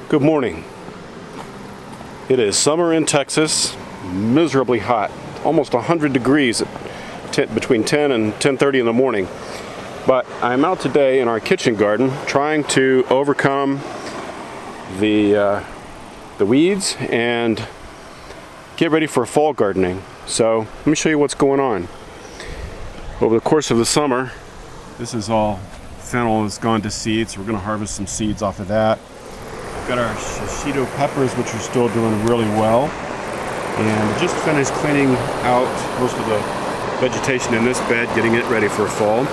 Good morning. It is summer in Texas, miserably hot, almost 100 degrees between 10 and 10:30 in the morning. But I'm out today in our kitchen garden trying to overcome the weeds and get ready for fall gardening. So let me show you what's going on. Over the course of the summer, this is all fennel has gone to seed, so we're going to harvest some seeds off of that. We've got our shishito peppers, which are still doing really well, and just finished cleaning out most of the vegetation in this bed, getting it ready for fall.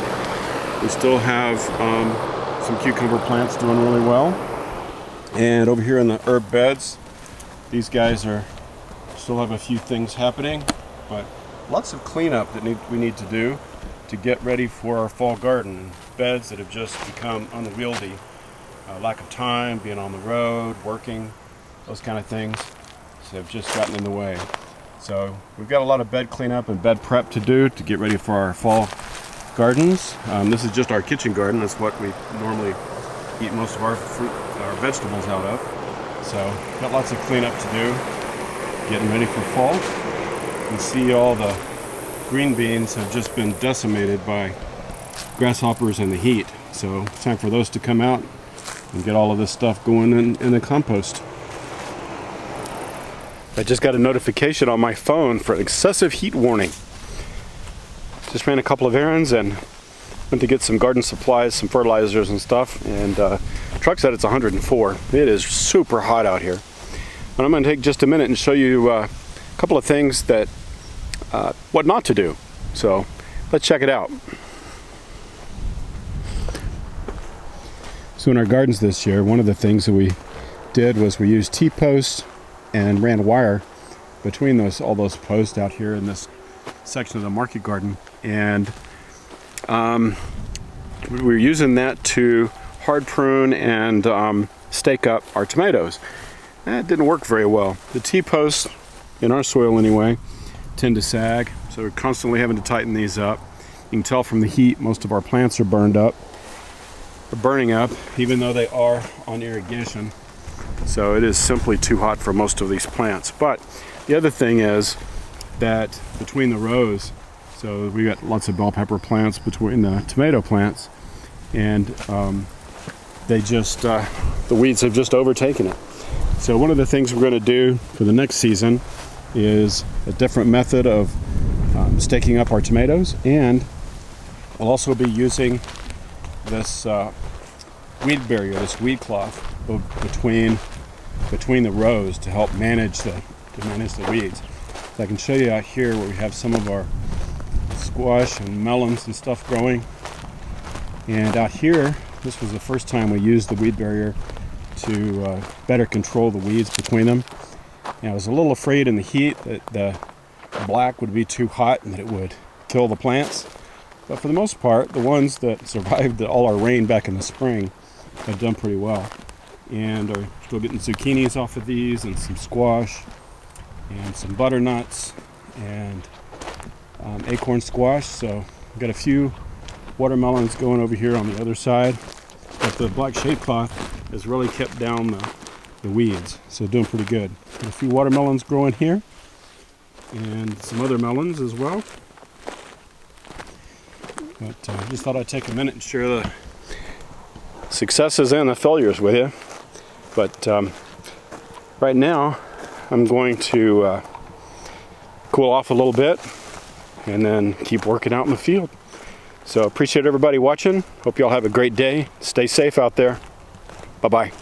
We still have some cucumber plants doing really well, and over here in the herb beds, these guys still have a few things happening, but lots of cleanup that we need to do to get ready for our fall garden. Beds that have just become unwieldy. Lack of time, being on the road, working, those kind of things have just gotten in the way. So we've got a lot of bed cleanup and bed prep to do to get ready for our fall gardens. This is just our kitchen garden. That's what we normally eat most of our fruit, our vegetables out of. So got lots of cleanup to do, getting ready for fall. You can see all the green beans have just been decimated by grasshoppers and the heat. So it's time for those to come out and get all of this stuff going in the compost. I just got a notification on my phone for an excessive heat warning. Just ran a couple of errands and went to get some garden supplies, some fertilizers and stuff, and truck said it's 104. It is super hot out here. And I'm going to take just a minute and show you a couple of things that what not to do. So let's check it out. So in our gardens this year, one of the things that we did was we used T-posts and ran wire between all those posts out here in this section of the market garden, and we were using that to hard prune and stake up our tomatoes. That didn't work very well. The T-posts, in our soil anyway, tend to sag, so we're constantly having to tighten these up. You can tell from the heat most of our plants are burning up, even though they are on irrigation. So it is simply too hot for most of these plants. But the other thing is that between the rows, so we got lots of bell pepper plants between the tomato plants, and the weeds have just overtaken it. So one of the things we're going to do for the next season is a different method of staking up our tomatoes, and we'll also be using this weed barrier, this weed cloth between the rows to help manage the weeds. So I can show you out here where we have some of our squash and melons and stuff growing, and out here this was the first time we used the weed barrier to better control the weeds between them. And I was a little afraid in the heat that the black would be too hot and that it would kill the plants. But for the most part, the ones that survived all our rain back in the spring have done pretty well. And are still getting zucchinis off of these, and some squash, and some butternuts, and acorn squash. So we've got a few watermelons going over here on the other side. But the black shade cloth has really kept down the weeds, so doing pretty good. Got a few watermelons growing here, and some other melons as well. But I just thought I'd take a minute and share the successes and the failures with you. But right now I'm going to cool off a little bit and then keep working out in the field. So appreciate everybody watching. Hope you all have a great day. Stay safe out there. Bye-bye.